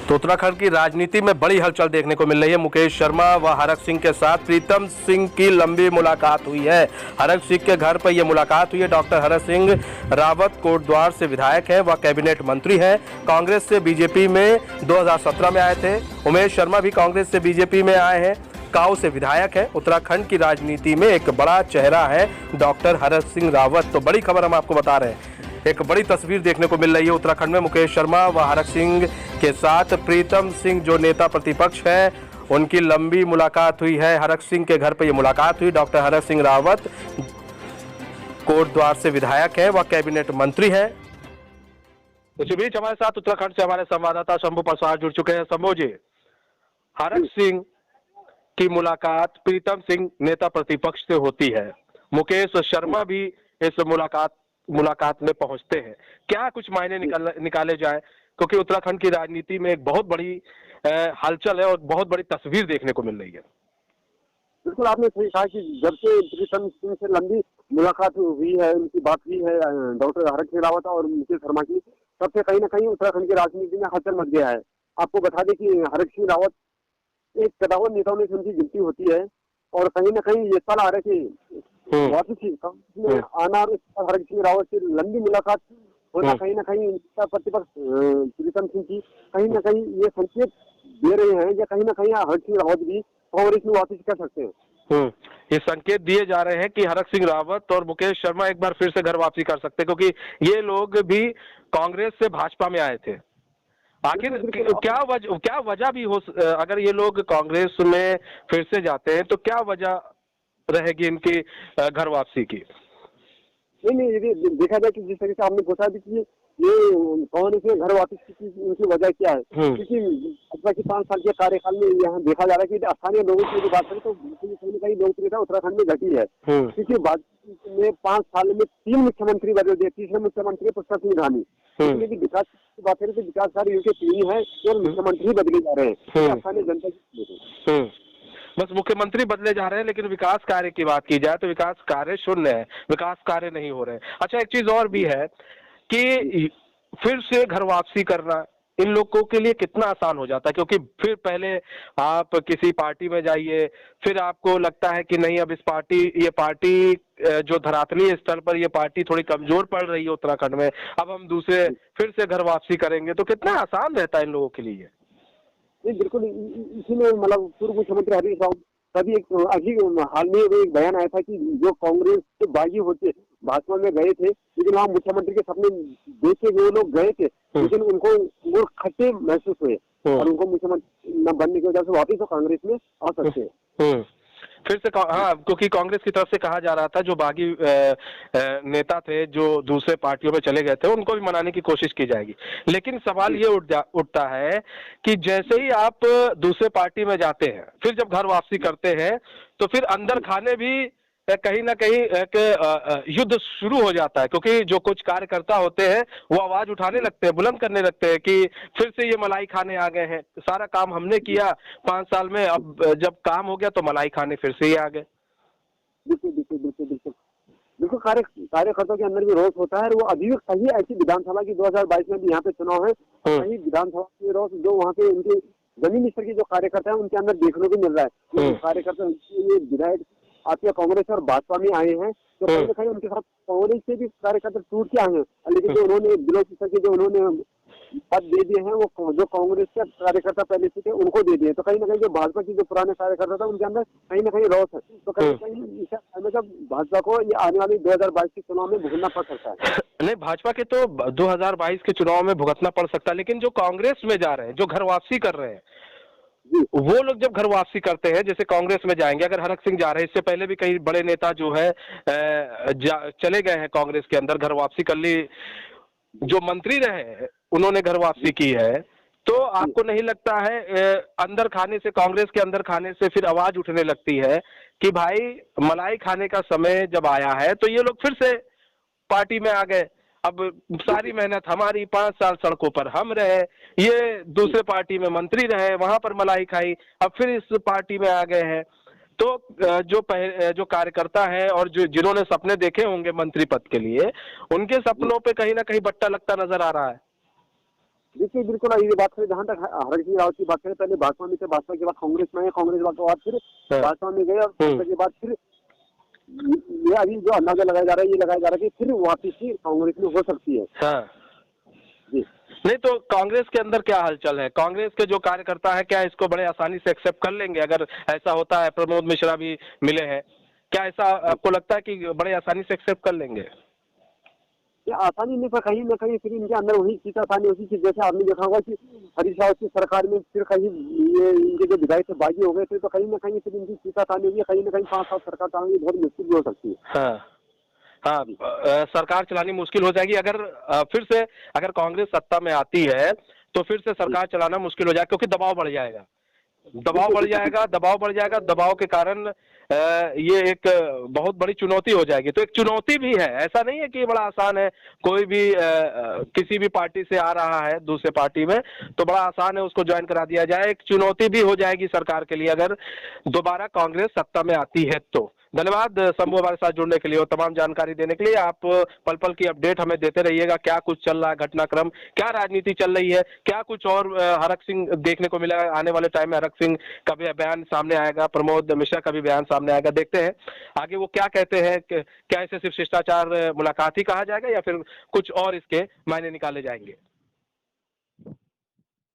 तो उत्तराखंड की राजनीति में बड़ी हलचल देखने को मिल रही है। मुकेश शर्मा व हरक सिंह के साथ प्रीतम सिंह की लंबी मुलाकात हुई है। हरक सिंह के घर पर यह मुलाकात हुई है। डॉक्टर हरक सिंह रावत कोटद्वार से विधायक हैं व कैबिनेट मंत्री हैं। कांग्रेस से बीजेपी में 2017 में आए थे। उमेश शर्मा भी कांग्रेस से बीजेपी में आए हैं। काऊ से विधायक है। उत्तराखंड की राजनीति में एक बड़ा चेहरा है डॉक्टर हरक सिंह रावत। तो बड़ी खबर हम आपको बता रहे हैं। एक बड़ी तस्वीर देखने को मिल रही है उत्तराखंड में। मुकेश शर्मा व हरक सिंह के साथ प्रीतम सिंह जो नेता प्रतिपक्ष है उनकी लंबी मुलाकात हुई है। हरक सिंह के घर पर यह मुलाकात हुई। डॉक्टर हरक सिंह रावत कोटद्वार से विधायक है व कैबिनेट मंत्री है। इसी बीच हमारे साथ उत्तराखंड से हमारे संवाददाता शंभू प्रसाद जुड़ चुके हैं। शंभू जी, हरक सिंह की मुलाकात प्रीतम सिंह नेता प्रतिपक्ष से होती है। मुकेश शर्मा भी इस मुलाकात में पहुंचते हैं। क्या कुछ मायने निकाले जाए, क्योंकि उत्तराखंड की राजनीति में एक बहुत बड़ी हलचल है और बहुत बड़ी तस्वीर देखने को मिल रही है। बिल्कुल, आपने सही कहा कि जब से प्रीतम सिंह से लंबी मुलाकात हुई है, उनकी बात हुई है डॉक्टर हरक सिंह रावत और मुकेश शर्मा की, तब से कहीं ना कहीं उत्तराखंड की राजनीति में हलचल मच गया है। आपको बता दें कि हरक सिंह रावत एक कदावर नेताओं में से उनकी गिनती होती है और कहीं ना कहीं ये साल आ रहे थे वापसी आना और हरक सिंह रावत से लंबी मुलाकात होना कहीं ना कहीं प्रतिपक्ष प्रीतम सिंह की कहीं ना कहीं ये संकेत दे रहे हैं या कहीं ना कहीं हरक सिंह रावत भी कांग्रेस में वापसी कर सकते हैं। ये संकेत दिए जा रहे हैं कि हरक सिंह रावत और मुकेश शर्मा एक बार फिर से घर वापसी कर सकते हैं, क्योंकि ये लोग भी कांग्रेस से भाजपा में आए थे। आखिर क्या वजह भी हो, अगर ये लोग कांग्रेस में फिर से जाते हैं तो क्या वजह रहेगी इनकी घर वापसी की? नहीं, यदि देखा जाए कि जिस तरीके से आपने पूछा भी कि ये कांग्रेस में घर वापस की उनकी वजह क्या है, क्योंकि भाजपा के 5 साल के कार्यकाल में यहाँ देखा जा रहा है कि स्थानीय लोगों की बात करें तो कहीं ना कहीं लोकप्रियता उत्तराखंड में घटी है, क्योंकि भाजपा में 5 साल में 3 मुख्यमंत्री बदल दिए। तीसरे मुख्यमंत्री पुष्कर सिंह धामी। यदि विकास की बात करें तो विकास कार्य उनके 3 है और मुख्यमंत्री बदले जा रहे हैं स्थानीय जनता की। बस मुख्यमंत्री बदले जा रहे हैं, लेकिन विकास कार्य की बात की जाए तो विकास कार्य शून्य है, विकास कार्य नहीं हो रहे हैं। अच्छा, एक चीज और भी है कि फिर से घर वापसी करना इन लोगों के लिए कितना आसान हो जाता है, क्योंकि फिर पहले आप किसी पार्टी में जाइए, फिर आपको लगता है कि नहीं अब ये पार्टी जो धरातलीय स्तर पर ये पार्टी थोड़ी कमजोर पड़ रही है उत्तराखंड में, अब हम दूसरे फिर से घर वापसी करेंगे, तो कितना आसान रहता है इन लोगों के लिए? नहीं, बिल्कुल, इसी में मतलब पूर्व मुख्यमंत्री हरीश रावत तभी अभी हाल में एक बयान आया था कि जो कांग्रेस से बागी होते भाजपा में गए थे, लेकिन वहाँ मुख्यमंत्री के सपने देख के वो लोग गए थे, लेकिन उनको वो खट्टे महसूस हुए और उनको मुख्यमंत्री न बनने की वजह से वापिस कांग्रेस में आ सकते हैं। फिर से हाँ, क्योंकि कांग्रेस की तरफ से कहा जा रहा था जो बागी नेता थे जो दूसरे पार्टियों में चले गए थे उनको भी मनाने की कोशिश की जाएगी। लेकिन सवाल ये उठता है कि जैसे ही आप दूसरे पार्टी में जाते हैं, फिर जब घर वापसी करते हैं तो फिर अंदर खाने भी कहीं ना कहीं एक युद्ध शुरू हो जाता है, क्योंकि जो कुछ कार्यकर्ता होते हैं वो आवाज उठाने लगते हैं, बुलंद करने लगते हैं कि फिर से ये मलाई खाने आ गए हैं, सारा काम हमने किया 5 साल में, अब जब काम हो गया तो मलाई खाने फिर से ही आ गए। बिल्कुल कार्यकर्ताओं के अंदर भी रोष होता है और वो अभी कहीं ऐसी विधानसभा की 2022 में भी यहाँ पे चुनाव है, कहीं विधानसभा के रोष जो वहाँ पे उनके जमीनी स्तर के जो कार्यकर्ता है उनके अंदर देखने को मिल रहा है। कार्यकर्ता विधायक आपके कांग्रेस और भाजपा में आए हैं तो कहीं ना कहीं उनके साथ कांग्रेस से भी कार्यकर्ता टूट के आए हैं, लेकिन जो उन्होंने विरोधी स्तर के जो उन्होंने पद दे दिए हैं वो जो कांग्रेस के कार्यकर्ता पहले से थे उनको दे दिए, तो कहीं ना कहीं जो भाजपा की जो पुराने कार्यकर्ता था उनके अंदर कहीं ना कहीं रोष है। तो कहीं ना कहीं मतलब भाजपा को ये आने वाले 2022 के चुनाव में भुगतना पड़ सकता है। नहीं, भाजपा के तो 2022 के चुनाव में भुगतना पड़ सकता है, लेकिन जो कांग्रेस में जा रहे हैं, जो घर वापसी कर रहे हैं, वो लोग जब घर वापसी करते हैं, जैसे कांग्रेस में जाएंगे, अगर हरक सिंह जा रहे हैं, इससे पहले भी कई बड़े नेता जो है चले गए हैं कांग्रेस के अंदर, घर वापसी कर ली, जो मंत्री रहे उन्होंने घर वापसी की है, तो आपको नहीं लगता है अंदर खाने से, कांग्रेस के अंदर खाने से फिर आवाज उठने लगती है कि भाई मलाई खाने का समय जब आया है तो ये लोग फिर से पार्टी में आ गए, अब सारी मेहनत हमारी, 5 साल सड़कों पर हम रहे, ये दूसरे पार्टी में मंत्री रहे, वहां पर मलाई खाई, अब फिर इस पार्टी में आ गए हैं। तो जो कार्यकर्ता है और जो जिन्होंने सपने देखे होंगे मंत्री पद के लिए, उनके सपनों पे कहीं ना कहीं बट्टा लगता नजर आ रहा है। देखिए बिल्कुल ये बात करें, जहाँ तक हरक सिंह रावत की बात करें, पहले भाजपा में थे, भाजपा के बाद कांग्रेस में आए, कांग्रेस के बाद फिर भाजपा में गए, और भाजपा के बाद फिर ये अभी जो अंदाजा लगाया जा रहा है, ये लगाया जा रहा है कि फिर वापस से कांग्रेस में हो सकती है। हाँ जी नहीं तो कांग्रेस के अंदर क्या हलचल है? कांग्रेस के जो कार्यकर्ता है क्या इसको बड़े आसानी से एक्सेप्ट कर लेंगे अगर ऐसा होता है? प्रमोद मिश्रा भी मिले हैं, क्या ऐसा आपको लगता है कि बड़े आसानी से एक्सेप्ट कर लेंगे? ये आसानी नहीं, पर कहीं ना कहीं फिर इनके अंदर वही चीज आसानी होती है, जैसे आपने देखा होगा कि हरीश रावत की सरकार में फिर कहीं ये इनके जो विधायक थे बागी हो गए थे, तो कहीं ना कहीं फिर इनकी चीज आसानी होगी, कहीं ना कहीं 5 साल सरकार चलानी बहुत मुश्किल भी हो सकती है। हाँ हाँ सरकार चलानी मुश्किल हो जाएगी अगर फिर से अगर कांग्रेस सत्ता में आती है तो फिर से सरकार चलाना मुश्किल हो जाएगा, क्योंकि दबाव बढ़ जाएगा, दबाव बढ़ जाएगा, दबाव बढ़ जाएगा, दबाव के कारण ये एक बहुत बड़ी चुनौती हो जाएगी। तो एक चुनौती भी है, ऐसा नहीं है कि बड़ा आसान है। कोई भी किसी भी पार्टी से आ रहा है दूसरे पार्टी में तो बड़ा आसान है उसको ज्वाइन करा दिया जाए, एक चुनौती भी हो जाएगी सरकार के लिए अगर दोबारा कांग्रेस सत्ता में आती है तो। धन्यवाद शंभू हमारे साथ जुड़ने के लिए और तमाम जानकारी देने के लिए। आप पल पल की अपडेट हमें देते रहिएगा, क्या कुछ चल रहा है घटनाक्रम, क्या राजनीति चल रही है, क्या कुछ और हरक सिंह देखने को मिला आने वाले टाइम में। हरक सिंह का भी बयान सामने आएगा, प्रमोद मिश्रा का भी बयान सामने आएगा, देखते हैं आगे वो क्या कहते हैं। क्या इसे सिर्फ शिष्टाचार मुलाकात ही कहा जाएगा या फिर कुछ और इसके मायने निकाले जाएंगे?